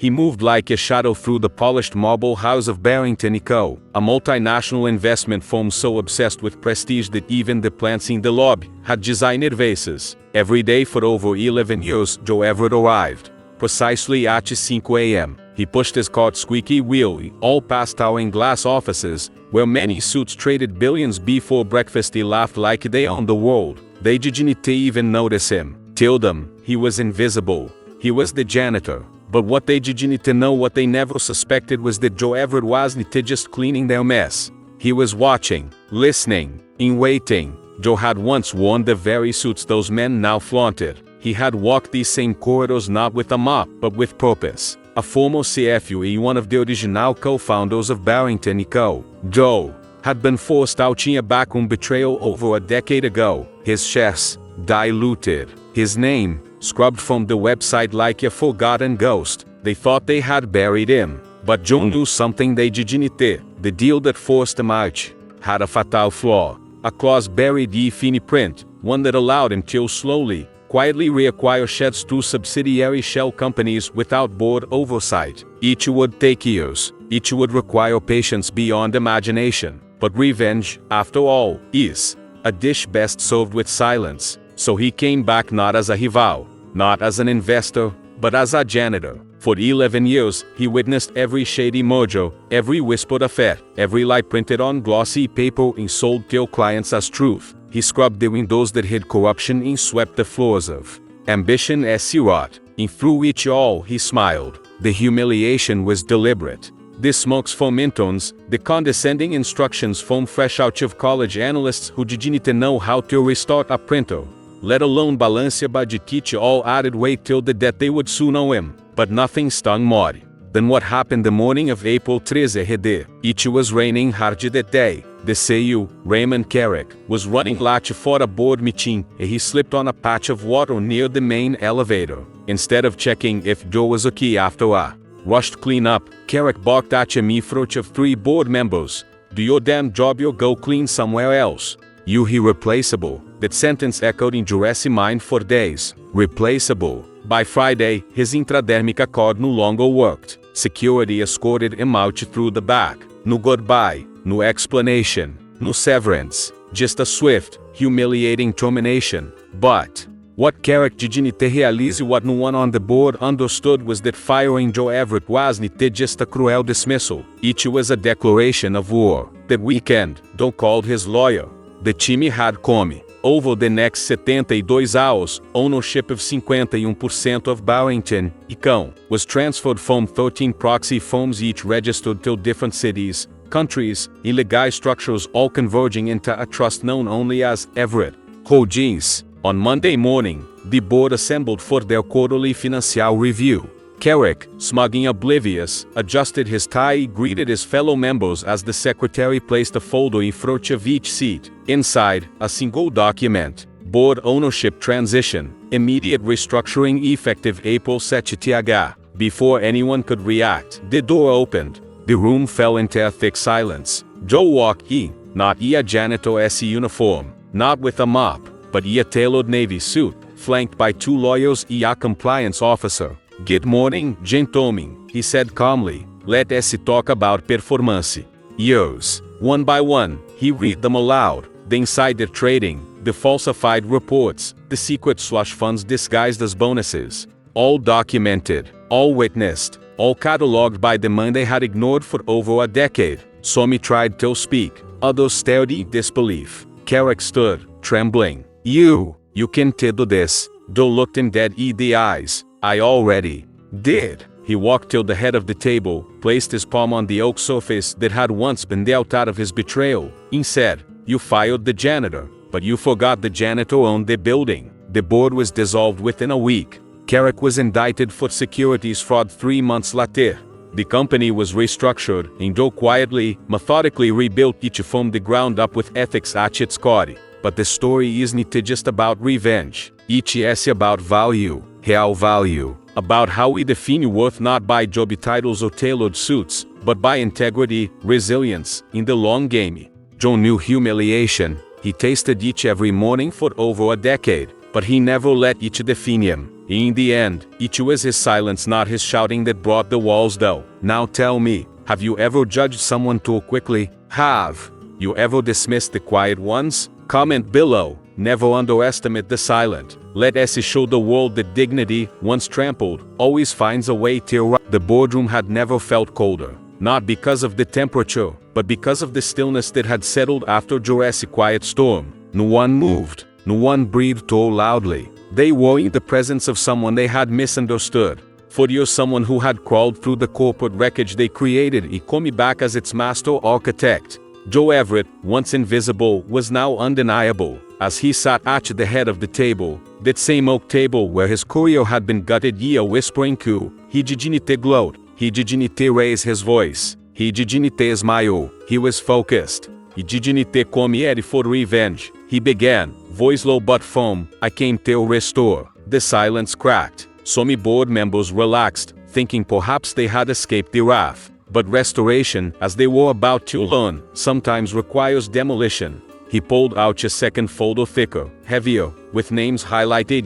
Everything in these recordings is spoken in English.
He moved like a shadow through the polished marble house of Barrington & Co., a multinational investment firm so obsessed with prestige that even the plants in the lobby had designer vases. Every day for over 11 years, Joe Everett arrived precisely at 5 a.m. He pushed his cart's squeaky wheel all past towering glass offices, where many suits traded billions before breakfast. He laughed like they owned the world. They didn't even notice him. Till them, he was invisible. He was the janitor. But what they didn't know, what they never suspected, was that Joe Everett wasn't just cleaning their mess. He was watching, listening, in waiting. Joe had once worn the very suits those men now flaunted. He had walked these same corridors not with a mop, but with purpose. A former CFO, one of the original co-founders of Barrington & Co., Joe had been forced out in a backroom betrayal over a decade ago. His shares diluted. His name scrubbed from the website like a forgotten ghost. They thought they had buried him. But Joe knew something they didn't. The deal that forced him out had a fatal flaw. A clause buried in fine print, one that allowed him to slowly, quietly reacquire shares through subsidiary shell companies without board oversight. Each would take years. Each would require patience beyond imagination. But revenge, after all, is a dish best served with silence. So he came back not as a rival, not as an investor, but as a janitor. For 11 years, he witnessed every shady merger, every whispered affair, every lie printed on glossy paper and sold to clients as truth. He scrubbed the windows that hid corruption and swept the floors of ambition as he wrought, and through it all he smiled. The humiliation was deliberate. The smokes from interns, the condescending instructions from fresh out of college analysts who didn't know how to restart a printer, let alone balance a budget. All added weight till the death they would soon owe him. But nothing stung more than what happened the morning of April 13. It was raining hard that day. The CEO, Raymond Carrick, was running late for a board meeting, and he slipped on a patch of water near the main elevator. Instead of checking if Joe was okay after a rushed cleanup, Carrick barked at me in front of 3 board members. Do your damn job or go clean somewhere else. You irreplaceable. That sentence echoed in Joe's mind for days. Replaceable. By Friday, his intradermic card no longer worked. Security escorted him out through the back. No goodbye, no explanation, no severance. Just a swift, humiliating termination. But what Carrick didn't realize, what no one on the board understood, was that firing Joe Everett wasn't just a cruel dismissal. It was a declaration of war. That weekend, Joe called his lawyer. The team had come. Over the next 72 hours, ownership of 51% of Barrington & Co. was transferred from 13 proxy firms, each registered to different cities, countries, illegal structures, all converging into a trust known only as Everett Holdings. On Monday morning, the board assembled for their quarterly financial review. Carrick, smug and oblivious, adjusted his tie, greeted his fellow members as the secretary placed a folder in front of each seat. Inside, a single document. Board ownership transition. Immediate restructuring effective April 7th. Before anyone could react, the door opened. The room fell into a thick silence. Joe walked in, not in a janitor's uniform, not with a mop, but in a tailored navy suit, flanked by 2 lawyers and a compliance officer. Good morning, gentlemen, he said calmly. Let us talk about performance. Years. One by one, he read them aloud. The insider trading, the falsified reports, the secret slush funds disguised as bonuses. All documented, all witnessed, all catalogued by the man they had ignored for over a decade. Some tried to speak, others stared in disbelief. Carrick stood, trembling. You can't do this. Joe looked him dead in the eyes. I already did. He walked till the head of the table, placed his palm on the oak surface that had once been dealt out of his betrayal, and said, You fired the janitor, but you forgot the janitor owned the building. The board was dissolved within a week. Carrick was indicted for securities fraud 3 months later. The company was restructured, and Joe quietly, methodically rebuilt each from the ground up with ethics at its core. But the story isn't just about revenge. It is about value. Real value, about how we define worth not by job titles or tailored suits, but by integrity, resilience, in the long game. Joe knew humiliation. He tasted it every morning for over a decade. but he never let Ichi define him. In the end, it was his silence, not his shouting, that brought the walls down. Now tell me, have you ever judged someone too quickly? Have you ever dismissed the quiet ones? Comment below. Never underestimate the silent. Let us show the world that dignity, once trampled, always finds a way to rise. The boardroom had never felt colder. Not because of the temperature, but because of the stillness that had settled after Jurassic quiet storm. No one moved. No one breathed too loudly. They were in the presence of someone they had misunderstood. For you, someone who had crawled through the corporate wreckage they created and come back as its master architect. Joe Everett, once invisible, was now undeniable. As he sat at the head of the table, that same oak table where his career had been gutted, a whispering coup, he didn't gloat, he didn't raise his voice, he didn't smile, he was focused. He didn't come ready for revenge. He began, voice low but firm, I came to restore. The silence cracked. Some board members relaxed, thinking perhaps they had escaped the wrath. But restoration, as they were about to learn, sometimes requires demolition. He pulled out a second folder, thicker, heavier, with names highlighted.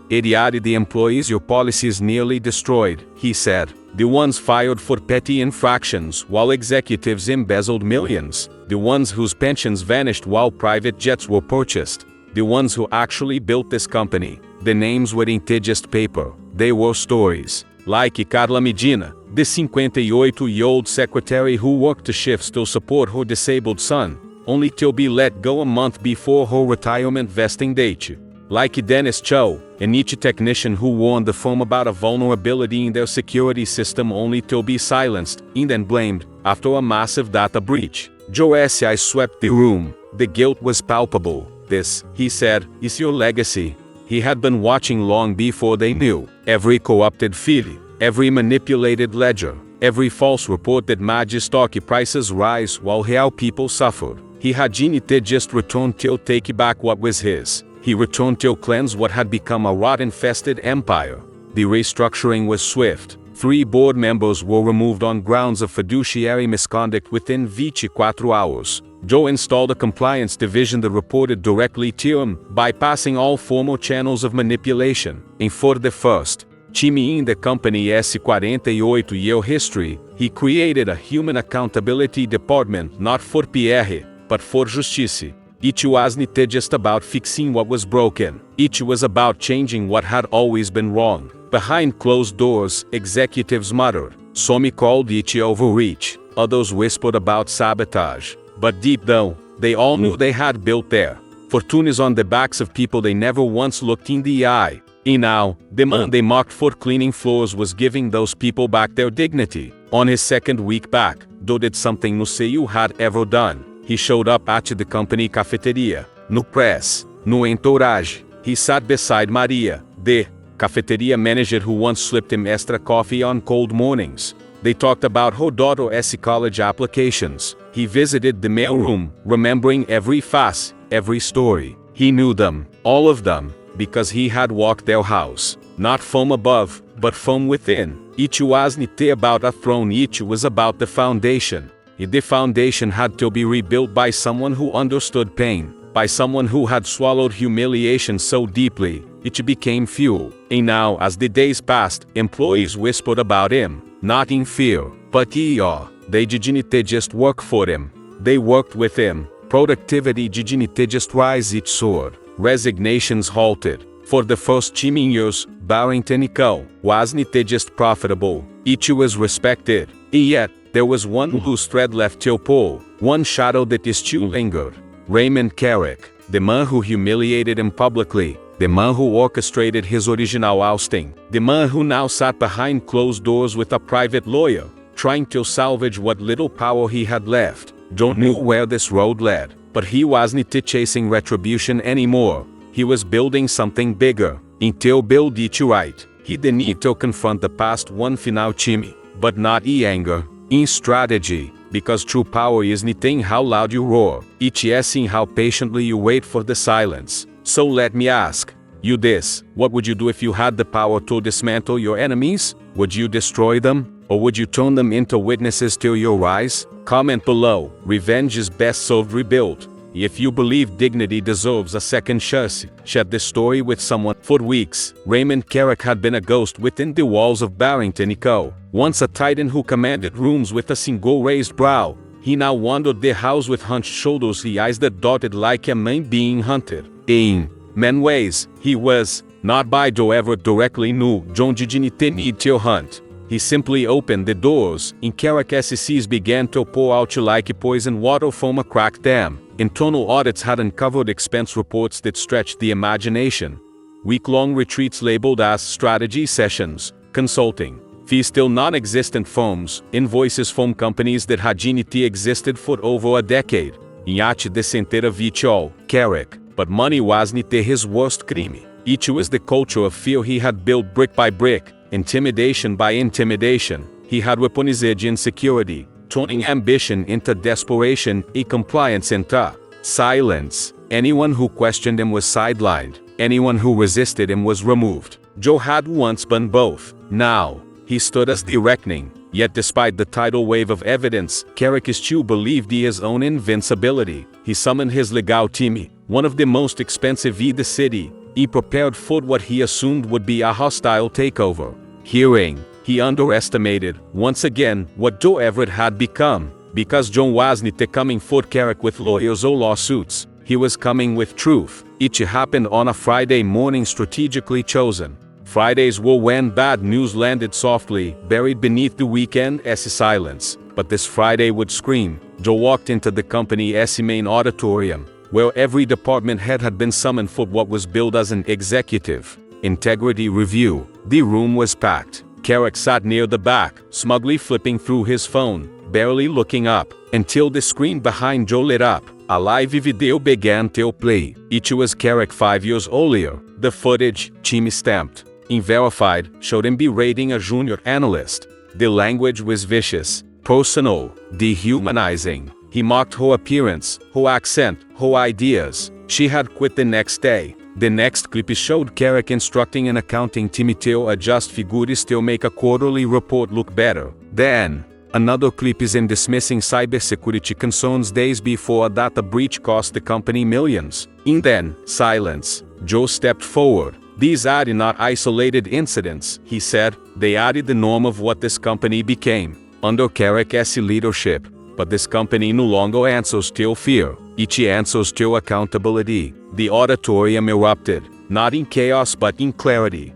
It added the employees your policies nearly destroyed, he said. The ones fired for petty infractions while executives embezzled millions. The ones whose pensions vanished while private jets were purchased. The ones who actually built this company. The names weren't just paper, they were stories. Like Carla Medina, the 58-year-old secretary who worked shifts to support her disabled son, only to be let go a month before her retirement vesting date. Like Dennis Cho, an IT technician who warned the firm about a vulnerability in their security system only to be silenced and then blamed after a massive data breach. Joe S.I. swept the room. The guilt was palpable. This, he said, is your legacy. He had been watching long before they knew. Every corrupted fee, every manipulated ledger, every false report that made stock prices rise while real people suffered. He had just returned to take back what was his. He returned to cleanse what had become a rot-infested empire. The restructuring was swift. 3 board members were removed on grounds of fiduciary misconduct within 24 hours. Joe installed a compliance division that reported directly to him, bypassing all formal channels of manipulation. And for the first time in the company's 48-year history, he created a human accountability department not for PR, but for justice. It wasn't just about fixing what was broken. It was about changing what had always been wrong. Behind closed doors, executives muttered. Some called it overreach. Others whispered about sabotage. But deep down, they all knew they had built their fortunes on the backs of people they never once looked in the eye. And now, the man they mocked for cleaning floors was giving those people back their dignity. On his second week back, Joe did something no CEO had ever done. He showed up at the company cafeteria. No press, no entourage. He sat beside Maria, the cafeteria manager who once slipped him extra coffee on cold mornings. They talked about her daughter's college applications. He visited the mailroom, remembering every face, every story. He knew them, all of them, because he had walked their house. Not from above, but from within. It wasn't about a throne, it was about the foundation. The foundation had to be rebuilt by someone who understood pain, by someone who had swallowed humiliation so deeply, it became fuel. And now, as the days passed, employees whispered about him, not in fear, but they didn't just work for him, they worked with him. Productivity didn't just rise, it soared. Resignations halted. For the first time in years, Barrington & Co. wasn't just profitable, it was respected. And yet, there was one loose thread left to pull, one shadow that still lingered. Raymond Carrick, the man who humiliated him publicly, the man who orchestrated his original ousting, the man who now sat behind closed doors with a private lawyer, trying to salvage what little power he had left. Joe knew where this road led, but he wasn't chasing retribution anymore. He was building something bigger. Until build it right, he didn't need to confront the past one final time, but not in anger. In strategy, because true power isn't in how loud you roar, it's in how patiently you wait for the silence. So let me ask you this, what would you do if you had the power to dismantle your enemies? Would you destroy them? Or would you turn them into witnesses to your rise? Comment below. Revenge is best served rebuilt. If you believe dignity deserves a second chance, share this story with someone. For weeks, Raymond Carrick had been a ghost within the walls of Barrington Eco. Once a titan who commanded rooms with a single raised brow, he now wandered the house with hunched shoulders, the eyes that darted like a man being hunted. In many ways, he was, not by Joe Everett directly knew John Dignity need to hunt. He simply opened the doors, and Carrick SCs began to pour out like poison water from a cracked dam. Internal audits had uncovered expense reports that stretched the imagination. Week-long retreats labeled as strategy sessions, consulting, fees still non-existent firms, invoices from companies that had existed for over a decade. Yacht de centera vichol, Carrick, but money wasn't his worst crime. It was the culture of fear he had built brick by brick, intimidation by intimidation. He had weaponized insecurity, turning ambition into desperation, compliance into silence. Anyone who questioned him was sidelined. Anyone who resisted him was removed. Joe had once been both. Now, he stood as the reckoning. Yet despite the tidal wave of evidence, Carrick still believed in his own invincibility. He summoned his legal team, one of the most expensive in the city. He prepared for what he assumed would be a hostile takeover. He underestimated, once again, what Joe Everett had become. Because John wasn't coming for Carrick with lawyers or lawsuits. He was coming with truth. It happened on a Friday morning strategically chosen. Fridays were when bad news landed softly, buried beneath the weekend's silence. But this Friday would scream. Joe walked into the company's main auditorium, where every department head had been summoned for what was billed as an executive integrity review. The room was packed. Carrick sat near the back, smugly flipping through his phone, barely looking up, until the screen behind Joe lit up. A live video began to play. It was Carrick 5 years earlier. The footage, team stamped, verified, showed him berating a junior analyst. The language was vicious, personal, dehumanizing. He mocked her appearance, her accent, her ideas. She had quit the next day. The next clip showed Carrick instructing an accounting team to adjust figures to make a quarterly report look better. Then, another clip is in dismissing cybersecurity concerns days before a data breach cost the company millions. And then, silence. Joe stepped forward. These are not isolated incidents, he said. They are the norm of what this company became under Carrick's leadership. But this company no longer answers to fear. It answers to accountability. The auditorium erupted, not in chaos but in clarity.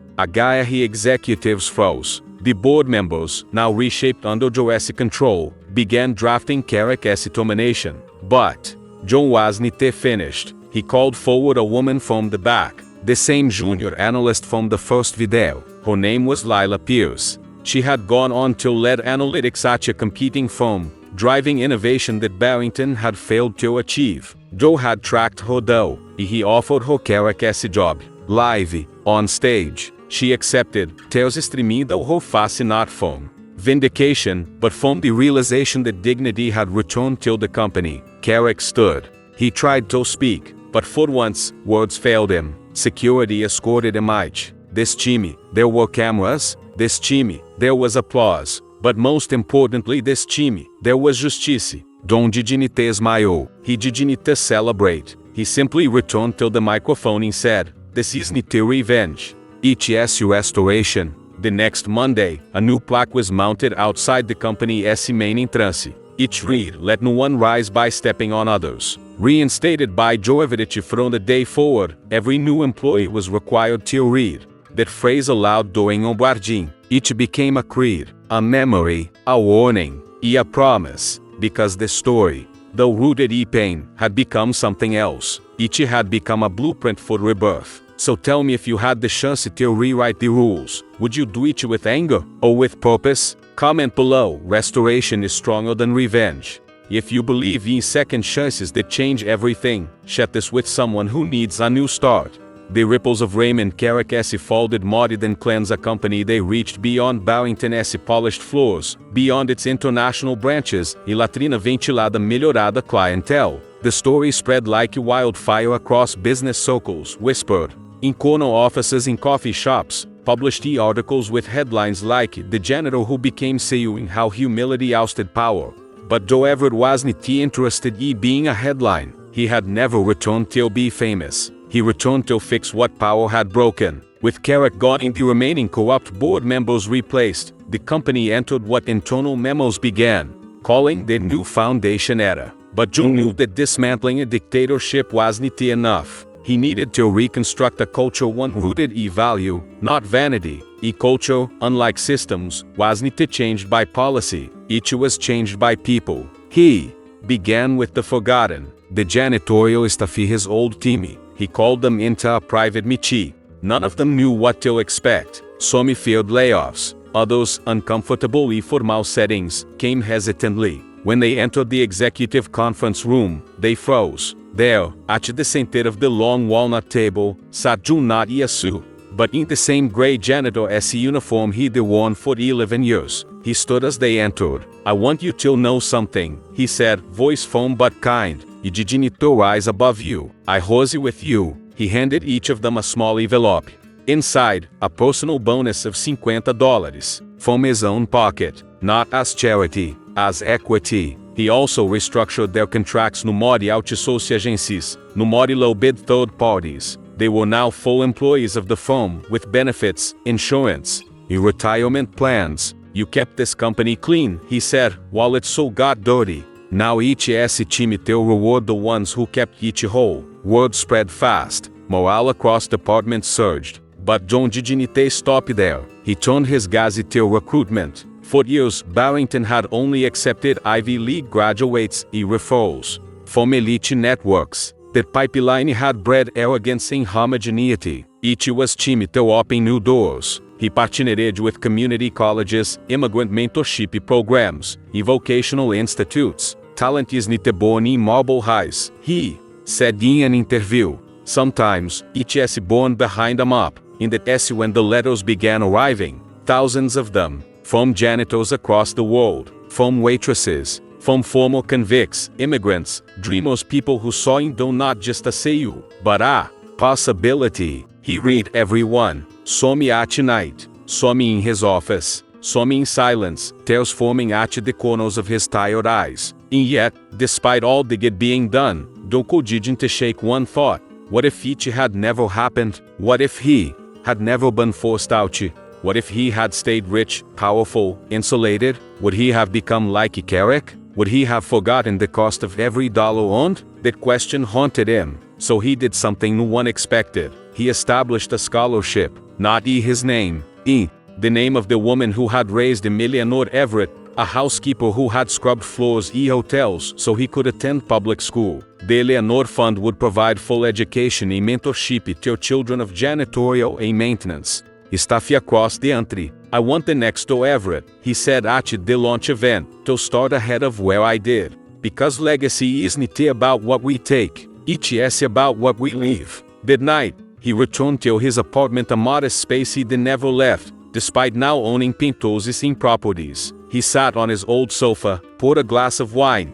He executives froze. The board members, now reshaped under Joe's control, began drafting Carrick's termination. But Joe wasn't finished. He called forward a woman from the back, the same junior analyst from the first video. Her name was Lila Pierce. She had gone on to lead analytics at a competing firm, driving innovation that Barrington had failed to achieve. Joe had tracked her though. He offered her Carrick's job, live, on stage. She accepted, tears streaming her face not from vindication, but from the realization that dignity had returned to the company. Carrick stood. He tried to speak, but for once, words failed him. Security escorted him out. This team, there were cameras. This team, there was applause. But most importantly this team, there was justice. Don Dignity smiled. He didn't celebrate. He simply returned to the microphone and said, "This is not revenge. It's restoration." The next Monday, a new plaque was mounted outside the company's main entrance. It read, "Let no one rise by stepping on others." Reinstated by Joe Everett from the day forward, every new employee was required to read that phrase aloud during onboarding. It became a creed, a memory, a warning, a promise, because the story, though rooted in pain, had become something else. It had become a blueprint for rebirth. So tell me, if you had the chance to rewrite the rules, would you do it with anger or with purpose? Comment below. Restoration is stronger than revenge. If you believe in second chances that change everything, share this with someone who needs a new start. The ripples of Raymond Carrick's folded modded and cleanse a company. They reached beyond Barrington's polished floors, beyond its international branches, e latrina ventilada melhorada clientele. The story spread like wildfire across business circles, whispered in corner offices, in coffee shops, published articles with headlines like "The Janitor Who Became CEO and How Humility Ousted Power." But Joe Everett wasn't interested in being a headline. He had never returned to be famous. He returned to fix what power had broken. With Carrick gone and the remaining corrupt board members replaced, the company entered what internal memos began calling the new foundation era. But Joe knew that dismantling a dictatorship wasn't enough. He needed to reconstruct a culture one rooted in value, not vanity. A culture, unlike systems, wasn't changed by policy. It was changed by people. He began with the forgotten, the janitorial staff, his old team. He called them into a private meeting. None of them knew what to expect. Some feared layoffs. Others, uncomfortable in formal settings, came hesitantly. When they entered the executive conference room, they froze. There, at the center of the long walnut table, sat Jun, not a suit, but in the same gray janitor SE uniform he'd worn for 11 years. He stood as they entered. "I want you to know something," he said, voice firm but kind. "You didn't rise above you. I rose with you." He handed each of them a small envelope. Inside, a personal bonus of $50 from his own pocket, not as charity, as equity. He also restructured their contracts no modo outsource agencies, no modo low-bid third parties. They were now full employees of the firm with benefits, insurance, and retirement plans. "You kept this company clean," he said, "while it so got dirty. Now each team will reward the ones who kept each whole." Word spread fast. Morale across departments surged. But John didn't stop there. He turned his gaze to recruitment. For years, Barrington had only accepted Ivy League graduates and referrals from elite networks. That pipeline had bred arrogance and homogeneity. Each was timid to open new doors. He partnered with community colleges, immigrant mentorship programs, and vocational institutes. "Talent is not born in marble highs," he said in an interview. "Sometimes, it is born behind a mop." In that essay, when the letters began arriving, thousands of them, from janitors across the world, from waitresses, from former convicts, immigrants, dreamers, people who saw in them not just a sail, but a possibility. He read everyone, some at night, some in his office, some in silence, tears forming at the corners of his tired eyes. And yet, despite all the good being done, Doko didn't shake one thought. What if it had never happened? What if he had never been forced out? What if he had stayed rich, powerful, insulated? Would he have become like Carrick? Would he have forgotten the cost of every dollar earned? That question haunted him. So he did something no one expected. He established a scholarship, not his name, the name of the woman who had raised Eleanor Everett, a housekeeper who had scrubbed floors in hotels so he could attend public school. The Eleanor Fund would provide full education and mentorship to children of janitorial and maintenance staff across the country. "I want the next door Everett," he said at the launch event, "to start ahead of where I did. Because legacy isn't about what we take, it is about what we leave." That night, he returned to his apartment, a modest space he'd never left, despite now owning Pintos in properties. He sat on his old sofa, poured a glass of wine,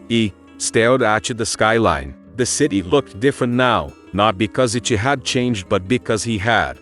stared at the skyline. The city looked different now, not because it had changed but because he had.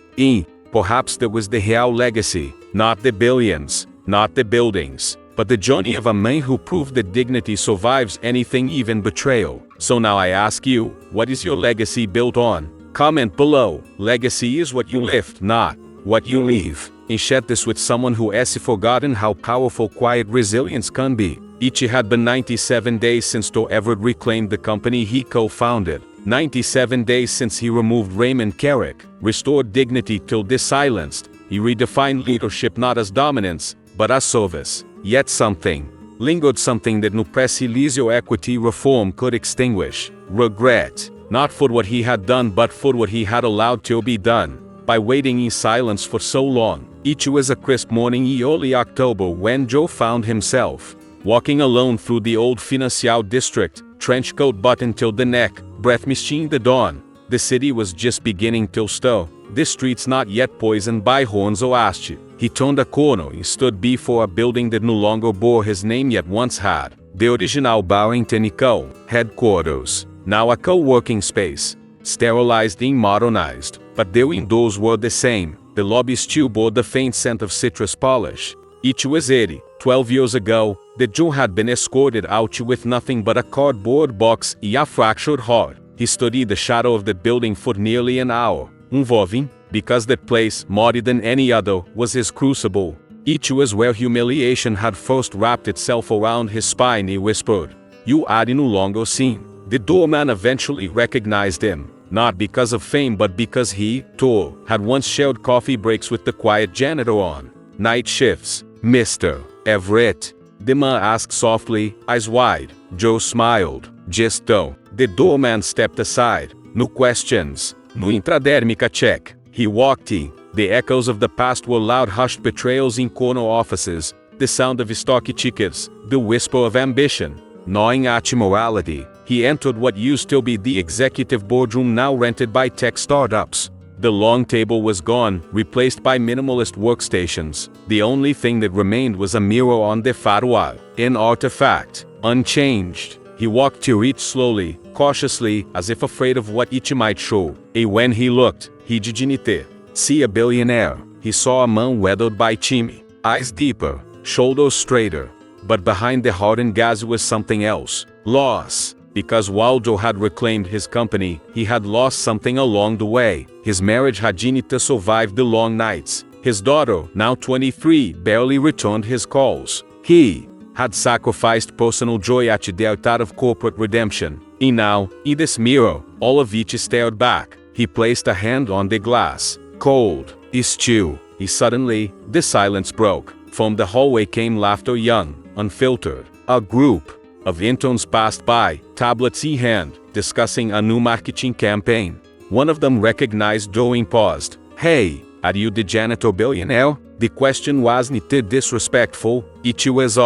Perhaps that was the real legacy, not the billions, not the buildings, but the journey of a man who proved that dignity survives anything, even betrayal. So now I ask you, what is your legacy built on? Comment below. Legacy is what you lift, not what you leave. And share this with someone who has forgotten how powerful quiet resilience can be. It had been 97 days since Everett reclaimed the company he co-founded. 97 days since he removed Raymond Carrick, restored dignity till silenced. He redefined leadership not as dominance, but as service. Yet something lingered, something that no press-release equity reform could extinguish. Regret. Not for what he had done but for what he had allowed to be done. By waiting in silence for so long. It was a crisp morning in early October when Joe found himself walking alone through the old Financial district, trench coat buttoned till the neck, breath misting the dawn. The city was just beginning to stir, the streets not yet poisoned by horns or ash. He turned a corner and stood before a building that no longer bore his name yet once had. The original Barrington & Co. headquarters, now a co-working space, sterilized and modernized, but the windows were the same. The lobby still bore the faint scent of citrus polish. It was 12 years ago, that Joe had been escorted out with nothing but a cardboard box and a fractured heart. He studied the shadow of that building for nearly an hour, unmoving, because that place, more than any other, was his crucible. It was where humiliation had first wrapped itself around his spine. He whispered, "You are no longer seen." The doorman eventually recognized him, not because of fame but because he, too, had once shared coffee breaks with the quiet janitor on night shifts. "Mr. Everett?" the man asked softly, eyes wide. Joe smiled. "Just though." The doorman stepped aside. "No questions. No intradérmica check." He walked in. The echoes of the past were loud hushed betrayals in corner offices, the sound of stock tickets, the whisper of ambition, gnawing at morality. He entered what used to be the executive boardroom now rented by tech startups. The long table was gone, replaced by minimalist workstations. The only thing that remained was a mirror on the far wall, an artifact, unchanged. He walked to it slowly, cautiously, as if afraid of what it might show. And when he looked, he didn't see a billionaire. He saw a man weathered by time, eyes deeper, shoulders straighter. But behind the hardened gaze was something else. Loss. Because while Joe had reclaimed his company, he had lost something along the way. His marriage hadn't survived the long nights. His daughter, now 23, barely returned his calls. He had sacrificed personal joy at the altar of corporate redemption. And now, in this mirror, all of it stared back. He placed a hand on the glass. Cold. Still. Suddenly, the silence broke. From the hallway came laughter, young, unfiltered. A group of interns passed by, tablets in hand, discussing a new marketing campaign. One of them recognized Joe and paused. "Hey, are you the janitor billionaire?" The question wasn't disrespectful, it was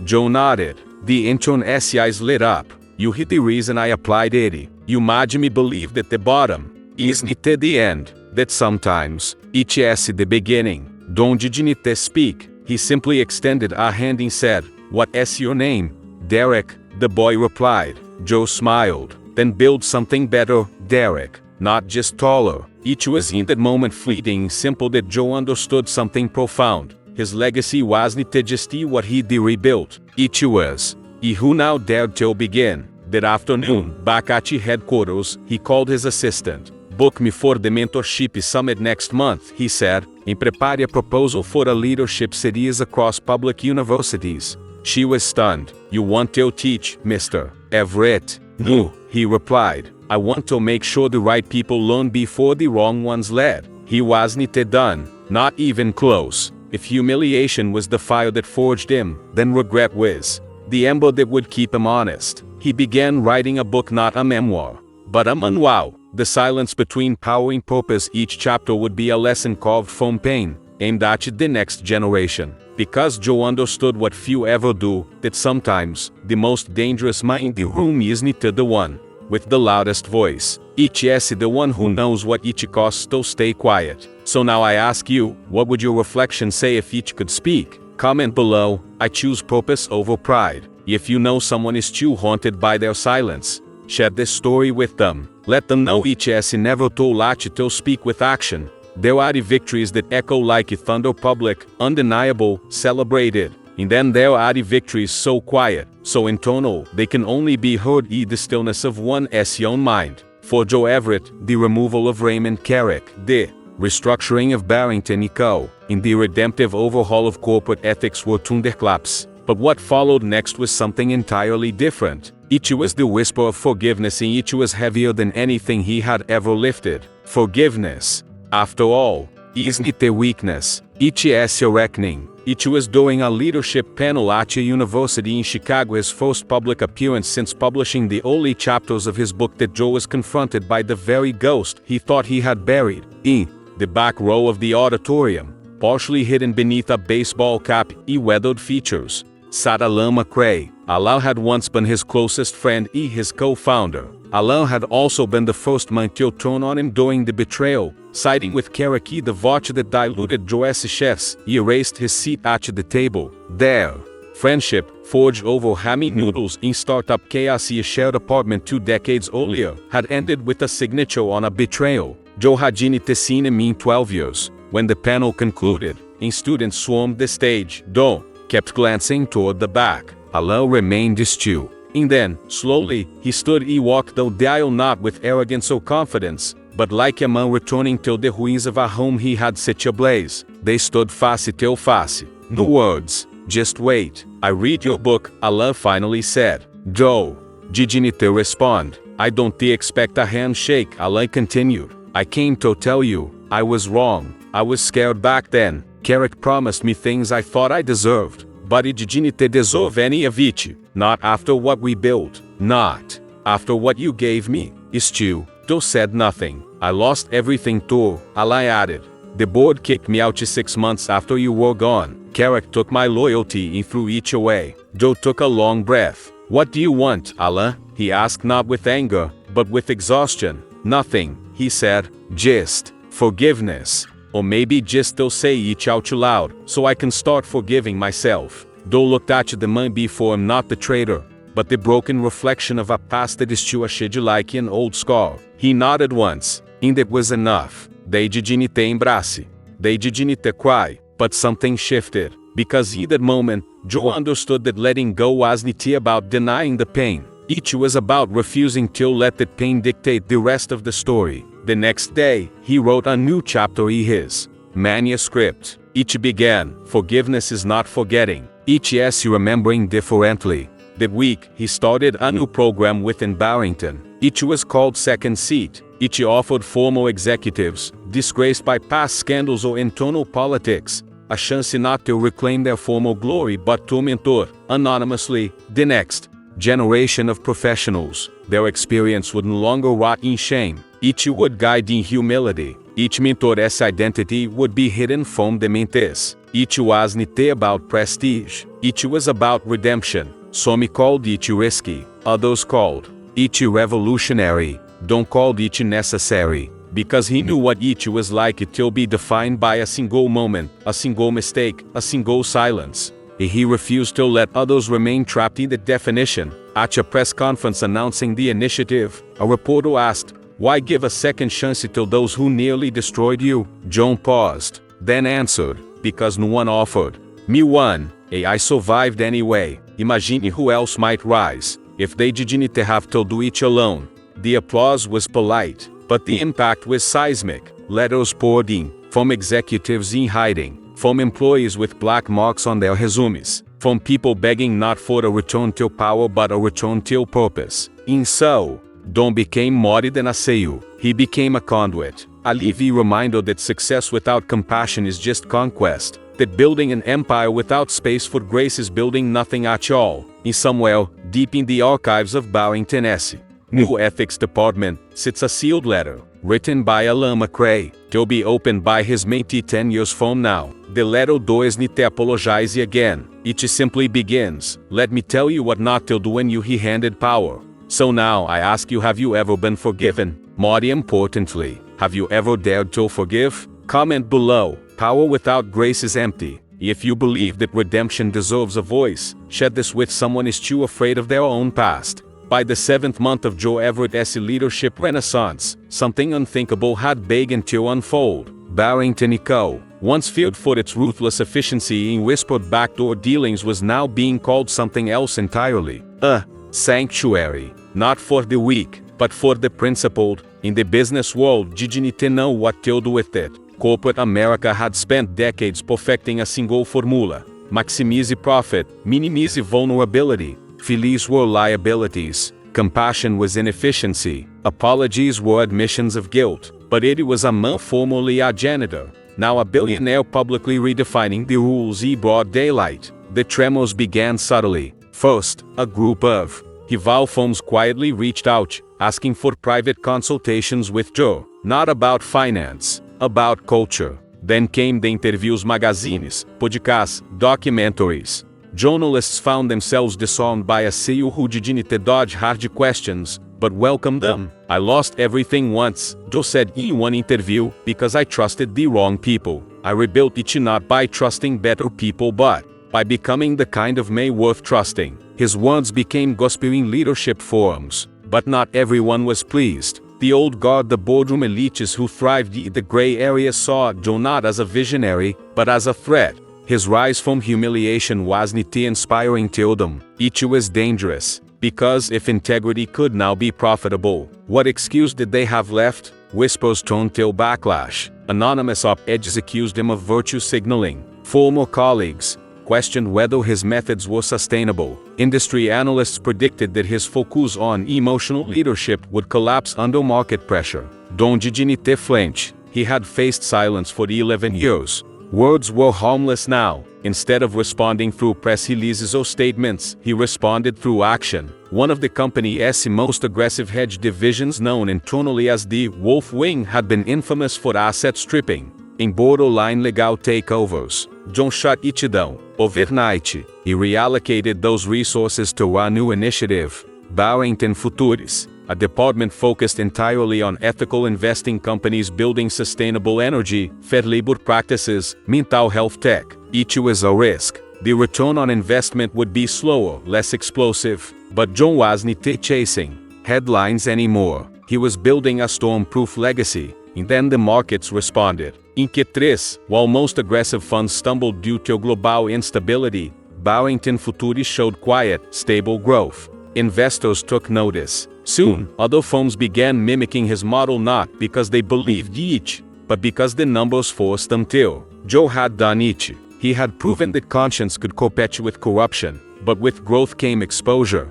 Joe nodded. The intern's eyes lit up. "You hit the reason I applied it. You made me believe that the bottom isn't the end, that sometimes it's the beginning." Don didn't speak. He simply extended a hand and said, "What is your name?" "Derek," the boy replied. Joe smiled. "Then build something better, Derek. Not just taller." It was in that moment, fleeting and simple, that Joe understood something profound. His legacy wasn't just what he'd rebuilt. It was he who now dared to begin. That afternoon, back at headquarters, he called his assistant. "Book me for the mentorship summit next month," he said, "and prepare a proposal for a leadership series across public universities." She was stunned. "You want to teach, Mr. Everett?" "No," he replied. "I want to make sure the right people learn before the wrong ones led." He wasn't done, not even close. If humiliation was the fire that forged him, then regret was the ember that would keep him honest. He began writing a book, not a memoir, but a manual. The silence between power and purpose. Each chapter would be a lesson carved from pain, aimed at the next generation. Because Joe understood what few ever do, that sometimes the most dangerous man in the room isn't the one with the loudest voice. It's the one who knows what it costs to stay quiet. So now I ask you, what would your reflection say if it could speak? Comment below. I choose purpose over pride. If you know someone is too haunted by their silence, share this story with them. Let them know it's never too late to speak with action. There are the victories that echo like thunder, public, undeniable, celebrated. And then there are the victories so quiet, so internal, they can only be heard in the stillness of one's own mind. For Joe Everett, the removal of Raymond Carrick, the restructuring of Barrington & Co., and the redemptive overhaul of corporate ethics were thunderclaps. But what followed next was something entirely different. It was the whisper of forgiveness, and it was heavier than anything he had ever lifted. Forgiveness, after all, isn't a weakness. It's a reckoning. It was during a leadership panel at a university in Chicago, his first public appearance since publishing the early chapters of his book, that Joe was confronted by the very ghost he thought he had buried. In the back row of the auditorium, partially hidden beneath a baseball cap and weathered features, sat Alan McRae. Alan had once been his closest friend and his co-founder. Alan had also been the first man to turn on him during the betrayal, siding with Carrick. The vodka that diluted Joe's chefs. He erased his seat at the table. Their friendship, forged over hammy noodles in startup chaos, a shared apartment 2 decades earlier, had ended with a signature on a betrayal. Joe hadn't seen him in 12 years. When the panel concluded, and students swarmed the stage, Joe kept glancing toward the back. Alan remained still. And then, slowly, he stood e walked though the aisle not with arrogance or confidence, but like a man returning till the ruins of a home he had set ablaze. They stood face to face. No words, just wait. I read your book, Allah finally said. Joe. Janitor respond. I don't expect a handshake, Allah continued. I came to tell you, I was wrong. I was scared back then. Carrick promised me things I thought I deserved. But I didn't deserve any of it. Not after what we built. Not after what you gave me. Stu. Joe said nothing. I lost everything too, Allah added. The board kicked me out 6 months after you were gone. Carrick took my loyalty and threw it away. Joe took a long breath. What do you want, Allah? He asked, not with anger, but with exhaustion. Nothing, he said. Just forgiveness. Or maybe just to say it out loud, so I can start forgiving myself. Joe looked at the man before him, not the traitor, but the broken reflection of a past that is too ashed like an old scar. He nodded once, and it was enough. They didn't embrace. They didn't cry, but something shifted. Because in that moment, Joe understood that letting go wasn't about denying the pain. It was about refusing to let that pain dictate the rest of the story. The next day, he wrote a new chapter in his manuscript. It began, forgiveness is not forgetting. It is remembering differently. That week, he started a new program within Barrington. It was called Second Seat. It offered former executives, disgraced by past scandals or internal politics, a chance not to reclaim their former glory but to mentor, anonymously, the next generation of professionals. Their experience would no longer rot in shame. It would guide in humility. Each mentor's identity would be hidden from the mentees. It wasn't about prestige. It was about redemption. Some called it risky, others called it revolutionary. Don't call it necessary. Because he knew what it was like to be defined by a single moment, a single mistake, a single silence. He refused to let others remain trapped in the definition. At a press conference announcing the initiative, a reporter asked, "Why give a second chance to those who nearly destroyed you?" John paused, then answered, "Because no one offered me one. I survived anyway. Imagine who else might rise, if they didn't have to do it alone." The applause was polite, but the impact was seismic. Letters poured in, from executives in hiding, from employees with black marks on their resumes, from people begging not for a return to power but a return to purpose. And so, Don became more than a CEO. He became a conduit, a living reminder that success without compassion is just conquest, that building an empire without space for grace is building nothing at all. And somewhere, deep in the archives of Barrington S. New Ethics Department, sits a sealed letter, written by Alan McRae, to be opened by his mentee 10 years from now. The letter doesn't apologize again. It simply begins, "Let me tell you what not to do when you he handed power. So now I ask you, have you ever been forgiven? More importantly, have you ever dared to forgive?" Comment below. Power without grace is empty. If you believe that redemption deserves a voice, share this with someone is too afraid of their own past. By the 7th month of Joe Everett's leadership renaissance, something unthinkable had begun to unfold. Barrington & Co., once feared for its ruthless efficiency and whispered backdoor dealings, was now being called something else entirely. A sanctuary, not for the weak, but for the principled. In the business world, didn't know what to do with it. Corporate America had spent decades perfecting a single formula: maximize profit, minimize vulnerability. Feelings were liabilities, compassion was inefficiency, apologies were admissions of guilt. But it was a man formerly a janitor, now a billionaire, publicly redefining the rules in broad daylight. The tremors began subtly. First, a group of rival firms quietly reached out, asking for private consultations with Joe, not about finance, about culture. Then came the interviews, magazines, podcasts, documentaries. Journalists found themselves disarmed by a CEO who didn't dodge hard questions, but welcomed them. "I lost everything once," Joe said in one interview, "because I trusted the wrong people. I rebuilt it not by trusting better people but by becoming the kind of man worth trusting." His words became gospel in leadership forums, but not everyone was pleased. The old guard, the boardroom elites who thrived in the gray area, saw Joe not as a visionary, but as a threat. His rise from humiliation wasn't inspiring to them. It was dangerous. Because if integrity could now be profitable, what excuse did they have left? Whispers turned till backlash. Anonymous op-eds accused him of virtue signaling. Former colleagues questioned whether his methods were sustainable. Industry analysts predicted that his focus on emotional leadership would collapse under market pressure. Don't Janitor flinch. He had faced silence for 11 years. Words were harmless now. Instead of responding through press releases or statements, he responded through action. One of the company's most aggressive hedge divisions, known internally as the Wolf Wing, had been infamous for asset stripping in borderline legal takeovers. John shut it down overnight. He reallocated those resources to a new initiative, Barrington Futures, a department focused entirely on ethical investing companies building sustainable energy, fair labor practices, mental health tech. Each was a risk. The return on investment would be slower, less explosive, but John wasn't chasing headlines anymore. He was building a storm-proof legacy, and then the markets responded. In Q3, while most aggressive funds stumbled due to global instability, Barrington Futures showed quiet, stable growth. Investors took notice. Soon, other firms began mimicking his model, not because they believed it, but because the numbers forced them to. Joe had done it. He had proven that conscience could compete with corruption, but with growth came exposure.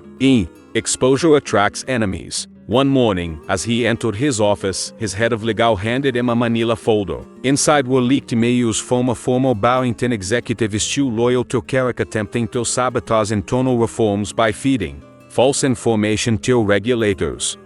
Exposure attracts enemies. One morning, as he entered his office, his head of legal handed him a manila folder. Inside were leaked emails from a former Barrington executive still loyal to Carrick attempting to sabotage internal reforms by feeding false information to regulators.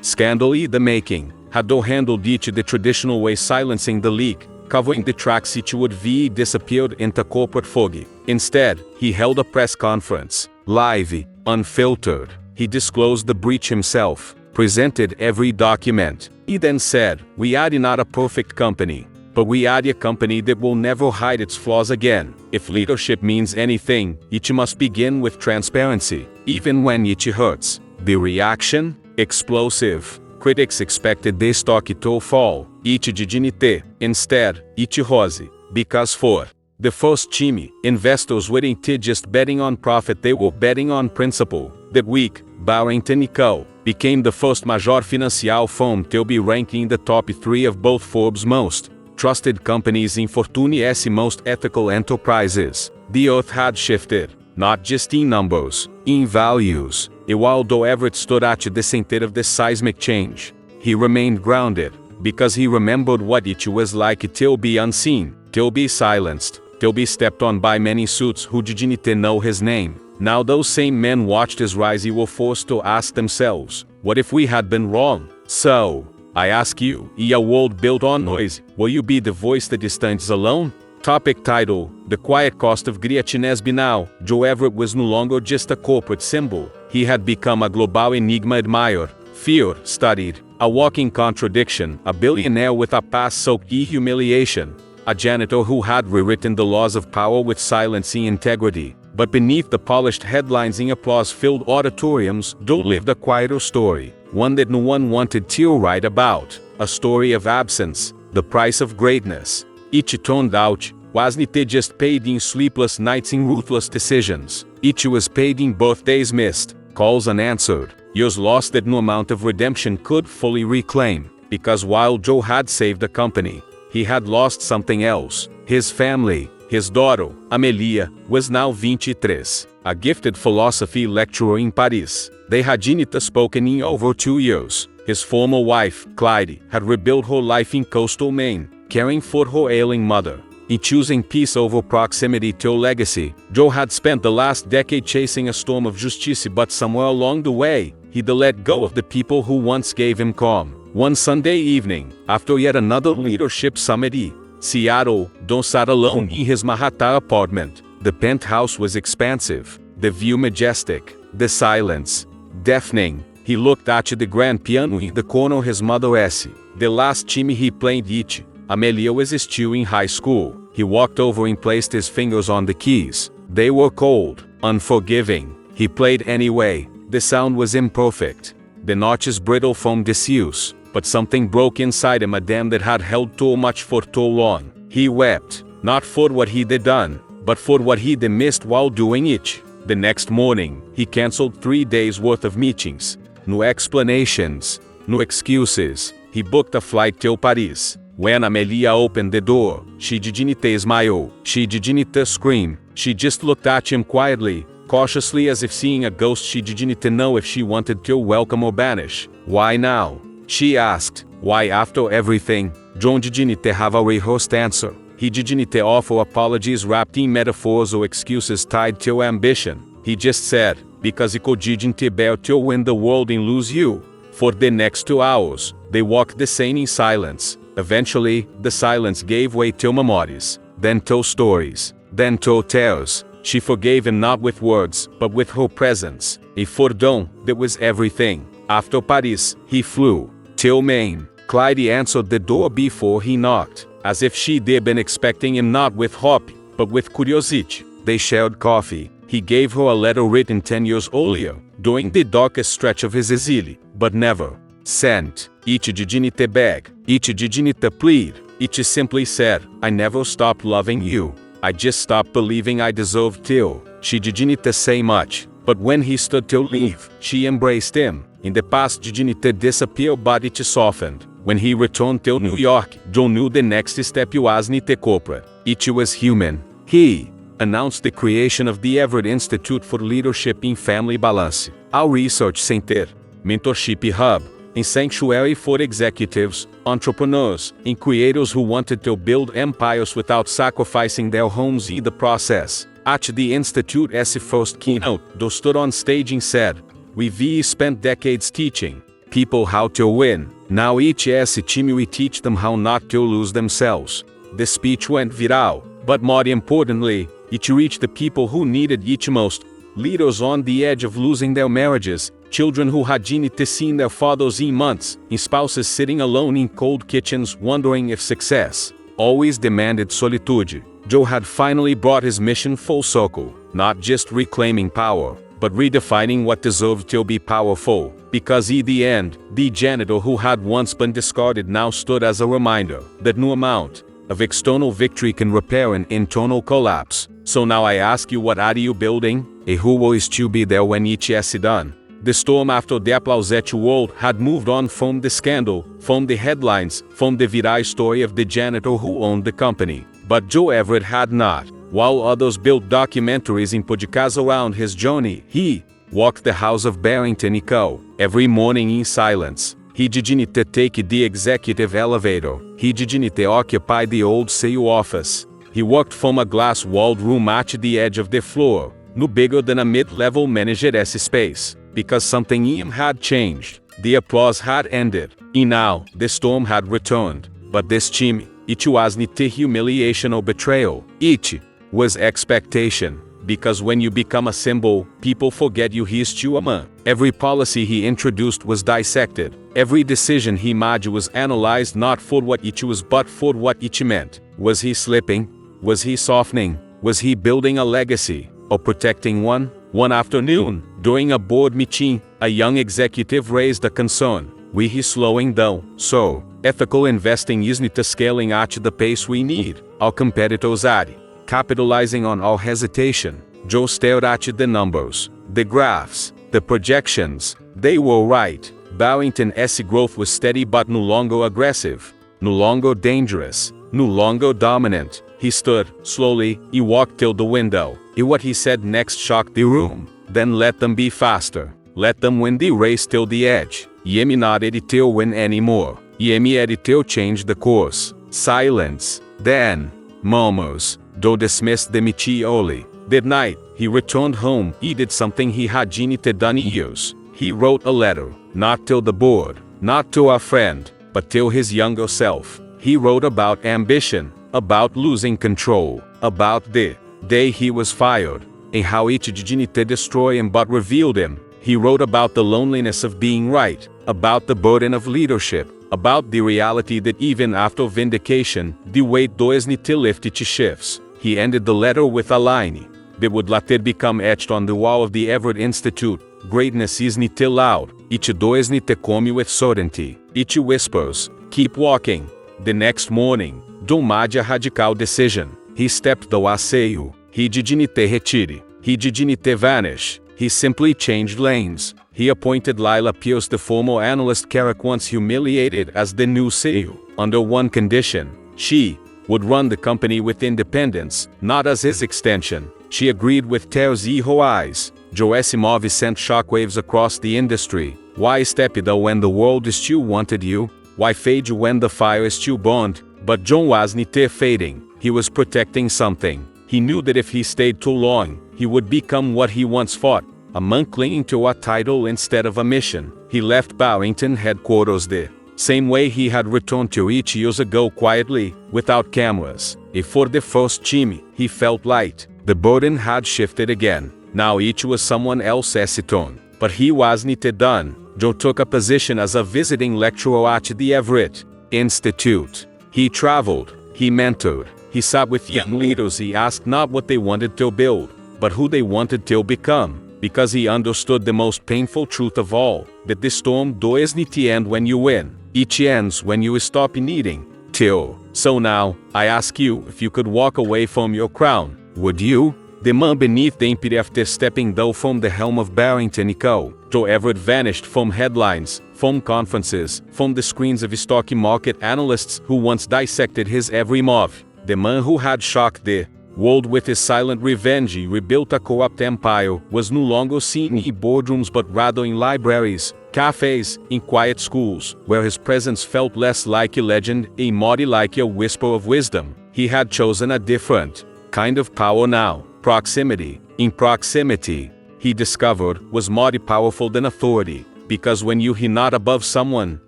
Scandal in the making. Had Doe handled it the traditional way, silencing the leak, covering the tracks it would be disappeared into corporate fog. Instead, he held a press conference, live, unfiltered. He disclosed the breach himself, presented every document. He then said, "We are not a perfect company, but we are a company that will never hide its flaws again. If leadership means anything, it must begin with transparency, even when it hurts." The reaction? Explosive. Critics expected the stock to fall. It didn't. Instead, it rose. Because for the first time, investors weren't just betting on profit, they were betting on principle. That week, Barrington & Co. became the first major financial firm to be ranking in the top 3 of both Forbes' most trusted companies in Fortune's most ethical enterprises. The earth had shifted, not just in numbers, in values. Ewaldo Everett stood at the center of this seismic change. He remained grounded, because he remembered what it was like to be unseen, to be silenced, to be stepped on by many suits who didn't know his name. Now those same men watched his rise and were forced to ask themselves, what if we had been wrong? So, I ask you, in a world built on noise, will you be the voice that stands alone? Topic title: The Quiet Cost of Greatness. By now, Joe Everett was no longer just a corporate symbol. He had become a global enigma admired, feared, studied, a walking contradiction, a billionaire with a past soaked in humiliation, a janitor who had rewritten the laws of power with silence and integrity. But beneath the polished headlines and applause-filled auditoriums, Joe lived a quieter story, one that no one wanted to write about, a story of absence, the price of greatness. It turned out wasn't just paid in sleepless nights and ruthless decisions. It was paid in birthdays missed, calls unanswered, years lost that no amount of redemption could fully reclaim. Because while Joe had saved the company, he had lost something else. His family. His daughter, Amelia, was now 23, a gifted philosophy lecturer in Paris. They hadn't spoken in over 2 years. His former wife, Clyde, had rebuilt her life in coastal Maine, caring for her ailing mother. In choosing peace over proximity to legacy, Joe had spent the last decade chasing a storm of justice, but somewhere along the way, he'd let go of the people who once gave him calm. One Sunday evening, after yet another leadership summit in Seattle, Don sat alone in his Manhattan apartment. The penthouse was expansive, the view majestic, the silence deafening. He looked at the grand piano in the corner his mother Essie. The last time he played it, Amelia was still in high school. He walked over and placed his fingers on the keys. They were cold, unforgiving. He played anyway. The sound was imperfect. The notches brittle from disuse. But something broke inside him, a dam that had held too much for too long. He wept, not for what he'd done, but for what he'd missed while doing it. The next morning, he cancelled 3 days worth of meetings. No explanations, no excuses. He booked a flight till Paris. When Amelia opened the door, she didn't smile. She didn't scream. She just looked at him quietly, cautiously, as if seeing a ghost. She didn't know if she wanted to welcome or banish. Why now? She asked. Why after everything? John didn't have a rehearsed answer. He didn't offer apologies wrapped in metaphors or excuses tied to ambition. He just said, because he couldn't bear to win the world and lose you. For the next 2 hours, they walked the Seine in silence. Eventually, the silence gave way to memories, then to stories, then to tears. She forgave him not with words, but with her presence. A Fordon, that was everything. After Paris, he flew. Till Maine. Clyde answered the door before he knocked, as if she'd been expecting him not with hope, but with curiosity. They shared coffee. He gave her a letter written 10 years earlier, during the darkest stretch of his exile, but never sent. Each didn't beg, each didn't plead, each simply said, I never stopped loving you. I just stopped believing I deserved to. She didn't say much, but when he stood to leave, she embraced him. In the past didn't disappear, but it softened. When he returned to New York, John knew the next step wasn't corporate. It was human. He announced the creation of the Everett Institute for Leadership in Family Balance, our research center, mentorship hub, and sanctuary for executives, entrepreneurs, and creators who wanted to build empires without sacrificing their homes in the process. At the Institute's first keynote, Joe stood on stage and said, We've spent decades teaching people how to win. Now each team we teach them how not to lose themselves. The speech went viral, but more importantly, it reached the people who needed it most. Leaders on the edge of losing their marriages, children who hadn't seen their fathers in months, and spouses sitting alone in cold kitchens wondering if success always demanded solitude. Joe had finally brought his mission full circle, not just reclaiming power, but redefining what deserved to be powerful. Because in the end, the janitor who had once been discarded now stood as a reminder that no amount of external victory can repair an internal collapse. So now I ask you, what are you building? A who is to be there when each is done. The storm after the Applauset world had moved on from the scandal, from the headlines, from the viral story of the janitor who owned the company. But Joe Everett had not. While others built documentaries and podcasts around his journey, he walked the house of Barrington & Co. every morning in silence. He didn't take the executive elevator. He didn't occupy the old sale office. He worked from a glass-walled room at the edge of the floor, no bigger than a mid-level manager's space. Because something in him had changed. The applause had ended, and now the storm had returned. But this time, it wasn't humiliation or betrayal. It was expectation. Because when you become a symbol, people forget you. He's too a man. Every policy he introduced was dissected. Every decision he made was analyzed not for what it was but for what it meant. Was he slipping? Was he softening? Was he building a legacy? Or protecting one? One afternoon, during a board meeting, a young executive raised a concern. We're slowing down. So, ethical investing isn't scaling at the pace we need. Our competitors are capitalizing on our hesitation. Joe stared at the numbers, the graphs, the projections. They were right. Barrington's growth was steady but no longer aggressive, no longer dangerous, no longer dominant. He stood, slowly, he walked till the window. What he said next shocked the room. Then let them be faster. Let them win the race till the edge. Yemi not to win anymore. Yemi to change the course. Silence. Then, murmurs. Joe dismissed the meeting early. That night, he returned home. He did something he hadn't done in years. He wrote a letter. Not to the board. Not to a friend. But to his younger self. He wrote about ambition. About losing control. About the day he was fired. And how it didn't destroy him but revealed him. He wrote about the loneliness of being right. About the burden of leadership. About the reality that even after vindication, the weight doesn't lift, it shifts. He ended the letter with a line that would later become etched on the wall of the Everett Institute. Greatness isn't loud. It doesn't come with certainty. It whispers, keep walking. The next morning, John made a radical decision. He stepped do asseio. He didn't retire. He didn't vanish. He simply changed lanes. He appointed Lila Pierce, the former analyst Carrick once humiliated, as the new CEO, under one condition: she would run the company with independence, not as his extension. She agreed with tears in her eyes. Joe Asimov sent shockwaves across the industry. Why step though when the world still wanted you? Why fade you when the fire still burned? But John wasn't fading. He was protecting something. He knew that if he stayed too long, he would become what he once fought: a monk clinging to a title instead of a mission. He left Barrington headquarters the same way he had returned to it years ago, quietly, without cameras. If for the first time, he felt light. The burden had shifted again. Now it was someone else's turn. But he wasn't done. Joe took a position as a visiting lecturer at the Everett Institute. He traveled. He mentored. He sat with young leaders. He asked not what they wanted to build, but who they wanted to become. Because he understood the most painful truth of all, that the storm doesn't end when you win. It ends when you stop needing to. So now, I ask you, if you could walk away from your crown, would you? The man beneath the empire after stepping down from the helm of Barrington & Co. Joe Everett vanished from headlines, from conferences, from the screens of stock market analysts who once dissected his every move. The man who had shocked the world with his silent revenge, rebuilt a corrupt empire, was no longer seen in boardrooms but rather in libraries, cafes, in quiet schools, where his presence felt less like a legend and more like a whisper of wisdom. He had chosen a different kind of power now: proximity. In proximity, he discovered, was more powerful than authority, because when you he not above someone,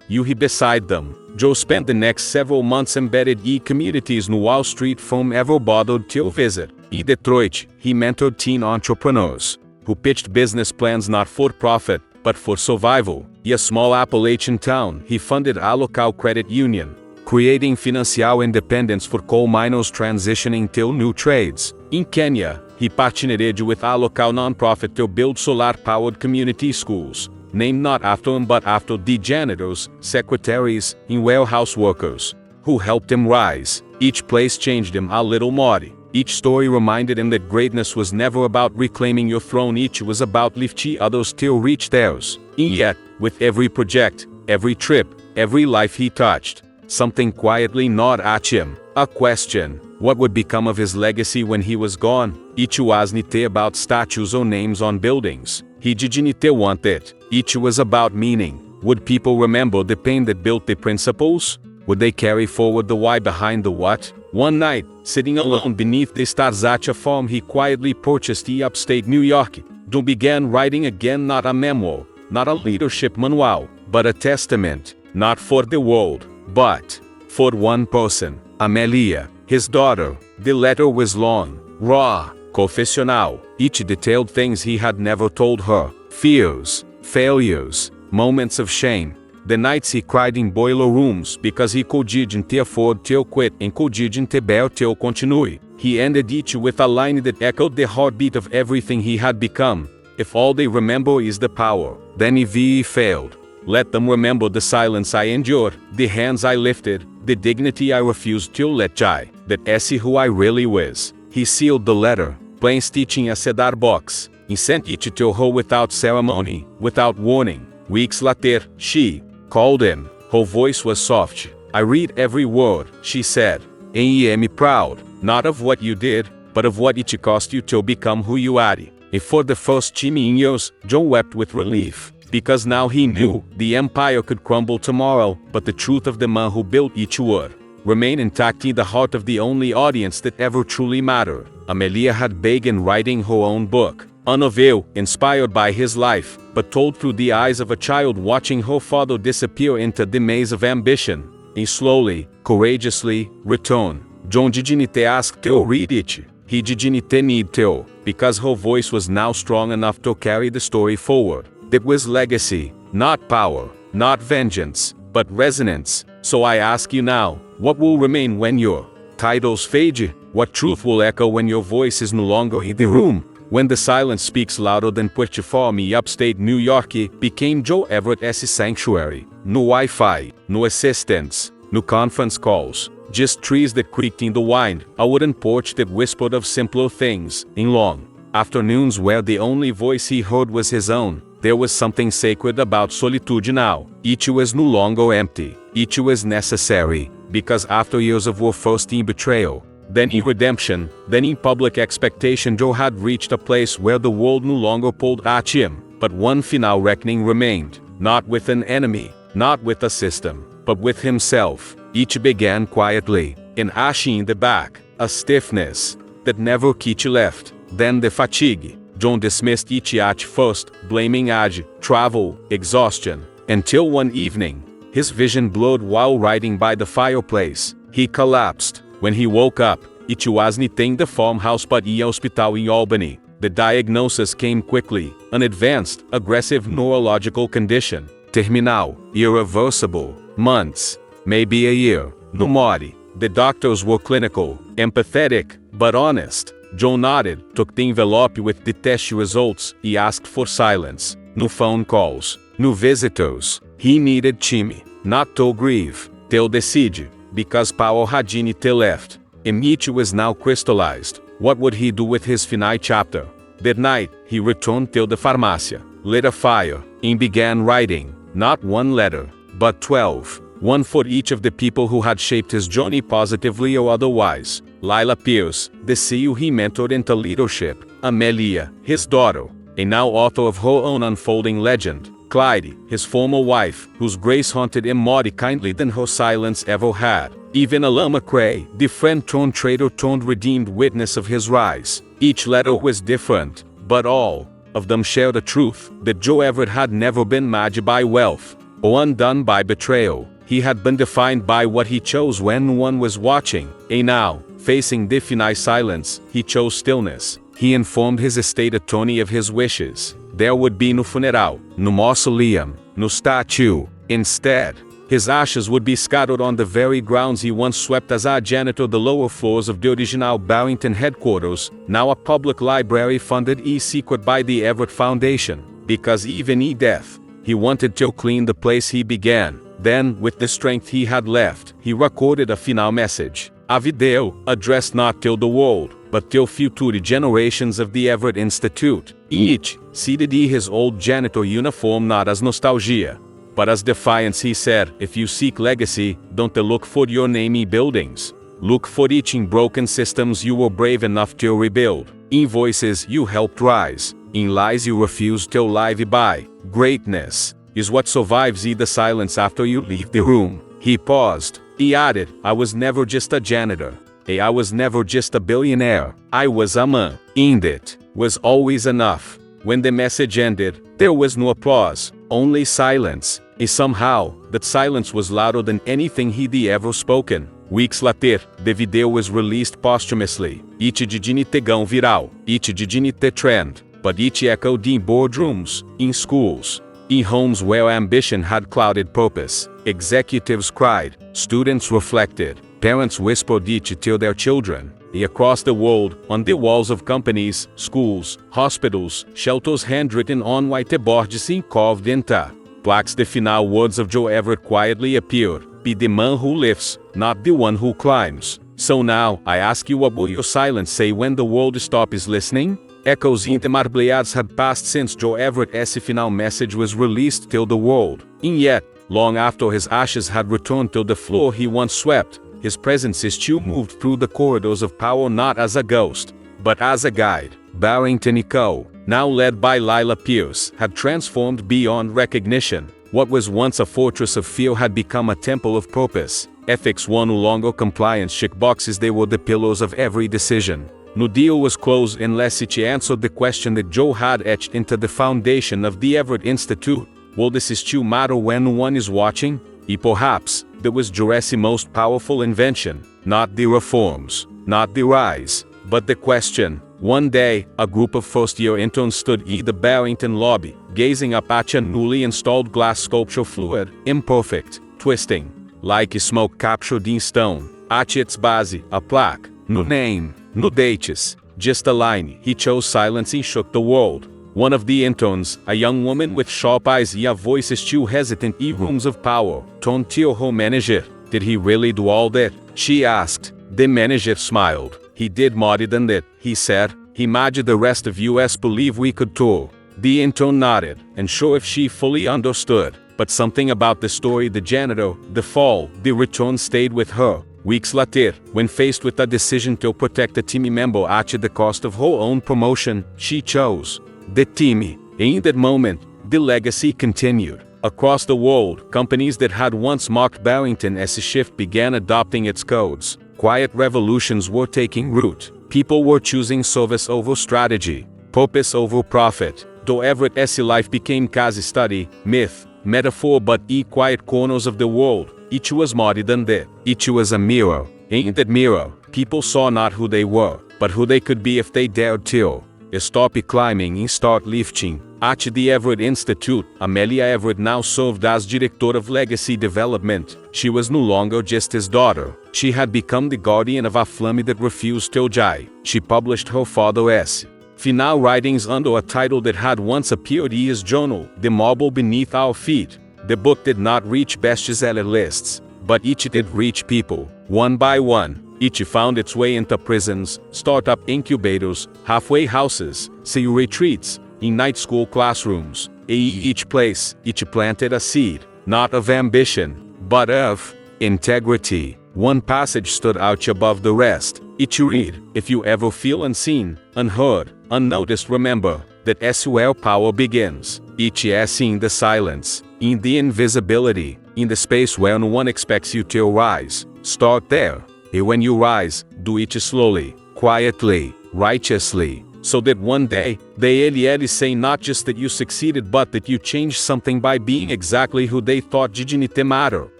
you he beside them. Joe spent the next several months embedded in communities no Wall Street firm ever bothered to visit. In Detroit, he mentored teen entrepreneurs who pitched business plans not for profit, but for survival. In a small Appalachian town, he funded a local credit union, creating financial independence for coal miners transitioning to new trades. In Kenya, he partnered with a local nonprofit to build solar-powered community schools, named not after him but after the janitors, secretaries, and warehouse workers who helped him rise. Each place changed him a little more. Each story reminded him that greatness was never about reclaiming your throne. Each was about lifting others to reach theirs. And yet, with every project, every trip, every life he touched, something quietly gnawed at him. A question: what would become of his legacy when he was gone? It wasn't about statues or names on buildings. He didn't want it. It was about meaning. Would people remember the pain that built the principles? Would they carry forward the why behind the what? One night, sitting alone beneath the stars at a farm he quietly purchased in upstate New York, Joe began writing again, not a memoir, not a leadership manual, but a testament, not for the world, but for one person, Amelia, his daughter. The letter was long, raw, confessional. Each detailed things he had never told her: fears, failures, moments of shame. The nights he cried in boiler rooms because he couldn't afford to quit and couldn't bear to continue. He ended each with a line that echoed the heartbeat of everything he had become: if all they remember is the power, then he failed. Let them remember the silence I endured, the hands I lifted, the dignity I refused to let die. That's who I really was. He sealed the letter, placed it in a cedar box, and sent it to her without ceremony, without warning. Weeks later, she called him. Her voice was soft. I read every word, she said. And I am proud, not of what you did, but of what it cost you to become who you are. And for the first time in years, Joe wept with relief. Because now he knew the empire could crumble tomorrow, but the truth of the man who built each would remain intact in the heart of the only audience that ever truly mattered. Amelia had begun writing her own book, unavailed, inspired by his life, but told through the eyes of a child watching her father disappear into the maze of ambition. And slowly, courageously, return. John didn't ask to read it. He didn't need to, because her voice was now strong enough to carry the story forward. That was legacy, not power, not vengeance, but resonance. So I ask you now, what will remain when your titles fade? What truth will echo when your voice is no longer in the room? When the silence speaks louder than Puerto for me, upstate New York became Joe Everett's sanctuary. No Wi-Fi, no assistants, no conference calls, just trees that creaked in the wind, a wooden porch that whispered of simpler things, and long afternoons where the only voice he heard was his own. There was something sacred about solitude now. Each was no longer empty. Each was necessary, because after years of war, first in betrayal, then in redemption, then in public expectation, Joe had reached a place where the world no longer pulled at him. But one final reckoning remained, not with an enemy, not with a system, but with himself. Each began quietly, an ash in the back, a stiffness that never quite left, then the fatigue. John dismissed each at first, blaming age, travel, exhaustion, until one evening, his vision blurred while riding by the fireplace. He collapsed. When he woke up, it wasn't the farmhouse but the hospital in Albany. The diagnosis came quickly, an advanced, aggressive neurological condition. Terminal, irreversible, months, maybe a year, no more. The doctors were clinical, empathetic, but honest. John nodded, took the envelope with the test results. He asked for silence. No phone calls, no visitors. He needed time, not to grieve, to decide, because power hadn't left. And each was now crystallized. What would he do with his final chapter? That night, he returned to the farmácia, lit a fire, and began writing, not one letter, but 12. One for each of the people who had shaped his journey positively or otherwise. Lila Pierce, the CEO he mentored into leadership. Amelia, his daughter, and now author of her own unfolding legend. Clyde, his former wife, whose grace haunted him more kindly than her silence ever had. Even Alana McCrae, the friend-turned-traitor-turned-redeemed witness of his rise. Each letter was different, but all of them shared a truth that Joe Everett had never been magic by wealth, or undone by betrayal. He had been defined by what he chose when no one was watching, and now, facing definite silence, he chose stillness. He informed his estate attorney of his wishes. There would be no funeral, no mausoleum, no statue. Instead, his ashes would be scattered on the very grounds he once swept as a janitor, the lower floors of the original Barrington headquarters, now a public library funded in secret by the Everett Foundation. Because even in death, he wanted to clean the place he began. Then, with the strength he had left, he recorded a final message. A video, addressed not to the world, but to future generations of the Everett Institute. Each, seated in his old janitor uniform, not as nostalgia, but as defiance, he said, if you seek legacy, don't look for your name in buildings. Look for each in broken systems you were brave enough to rebuild. In voices you helped rise. In lies you refused to live by. Greatness is what survives in the silence after you leave the room. He paused. He added, I was never just a janitor. I was never just a billionaire. I was a man. And it was always enough. When the message ended, there was no applause, only silence. And somehow, that silence was louder than anything he'd ever spoken. Weeks later, the video was released posthumously. Each didn't go viral, each didn't trend, but each echoed in boardrooms, in schools, in homes where ambition had clouded purpose. Executives cried, students reflected, parents whispered each to their children. Across the world, on the walls of companies, schools, hospitals, shelters, handwritten on white boards and carved into plaques, the final words of Joe Everett quietly appeared. Be the man who lifts, not the one who climbs. So now, I ask you, what will your silence say when the world stops listening? Echoes intermarblades had passed since Joe Everett's final message was released to the world. And yet, long after his ashes had returned to the floor he once swept, his presence still moved through the corridors of power, not as a ghost, but as a guide. Barrington & Co., now led by Lila Pierce, had transformed beyond recognition. What was once a fortress of fear had become a temple of purpose. Ethics were no longer compliance checkboxes, they were the pillars of every decision. No deal was closed unless it answered the question that Joe had etched into the foundation of the Everett Institute. Will this still matter when no one is watching? Perhaps, that was Joe's most powerful invention, not the reforms, not the rise, but the question. One day, a group of first-year interns stood in the Barrington lobby, gazing up at a newly installed glass sculpture, fluid, imperfect, twisting, like smoke captured in stone. At its base, a plaque. No name, no dates, just a line. He chose silence and shook the world. One of the interns, a young woman with sharp eyes and a voice still hesitant in rooms of power, turned to her manager. Did he really do all that? She asked. The manager smiled. He did more than that, he said. He imagined the rest of us believe we could too. The intern nodded, unsure if she fully understood. But something about the story, the janitor, the fall, the return stayed with her. Weeks later, when faced with a decision to protect a team member at the cost of her own promotion, she chose the team. In that moment, the legacy continued. Across the world, companies that had once mocked Barrington as a shift began adopting its codes. Quiet revolutions were taking root. People were choosing service over strategy, purpose over profit. Though Everett life became case study, myth, metaphor, but quiet corners of the world, each was more than that. Each was a mirror. In that mirror, people saw not who they were, but who they could be if they dared to. Stop climbing and start lifting. At the Everett Institute, Amelia Everett now served as Director of Legacy Development. She was no longer just his daughter. She had become the guardian of a flame that refused to die. She published her father's final writings under a title that had once appeared in his journal, The Marble Beneath Our Feet. The book did not reach bestseller lists, but each did reach people, one by one. Each found its way into prisons, startup incubators, halfway houses, sea retreats, in night school classrooms. Each place, each planted a seed, not of ambition, but of integrity. One passage stood out above the rest. Each read, if you ever feel unseen, unheard, unnoticed, remember that where power begins. Each is in the silence, in the invisibility, in the space where no one expects you to rise. Start there. And when you rise, do it slowly, quietly, righteously, so that one day, they say not just that you succeeded but that you changed something by being exactly who they thought didn't matter.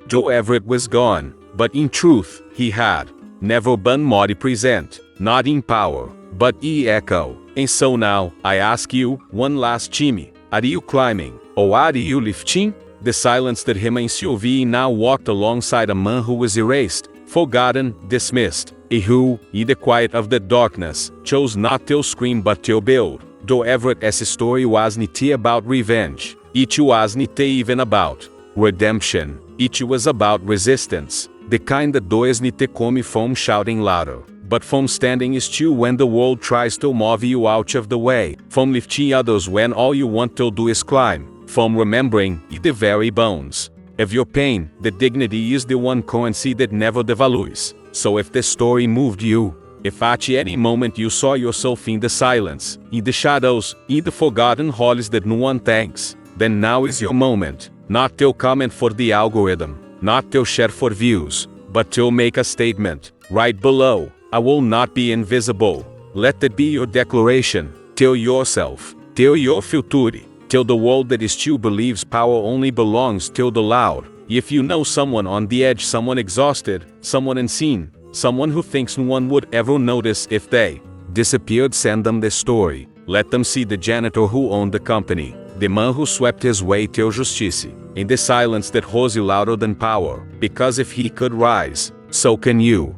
Joe Everett was gone, but in truth, he had never been more present, not in power, but echo. And so now, I ask you, one last Jimmy, are you climbing, or are you lifting? The silence that him and Sylvie now walked alongside a man who was erased, forgotten, dismissed, and who, in the quiet of the darkness, chose not to scream but to build. Though Everett's story was not about revenge, it was not even about redemption. It was about resistance, the kind that does not come from shouting louder, but from standing still when the world tries to move you out of the way, from lifting others when all you want to do is climb, from remembering the very bones of your pain. The dignity is the one currency that never devalues. So if this story moved you, if at any moment you saw yourself in the silence, in the shadows, in the forgotten halls that no one thanks, then now is your moment, not to comment for the algorithm, not to share for views, but to make a statement, right below, I will not be invisible. Let that be your declaration, tell yourself, tell your future, tell the world that still believes power only belongs to the loud. If you know someone on the edge, someone exhausted, someone unseen, someone who thinks no one would ever notice if they disappeared, send them this story. Let them see the janitor who owned the company, the man who swept his way to justice, in the silence that holds you louder than power, because if he could rise, so can you.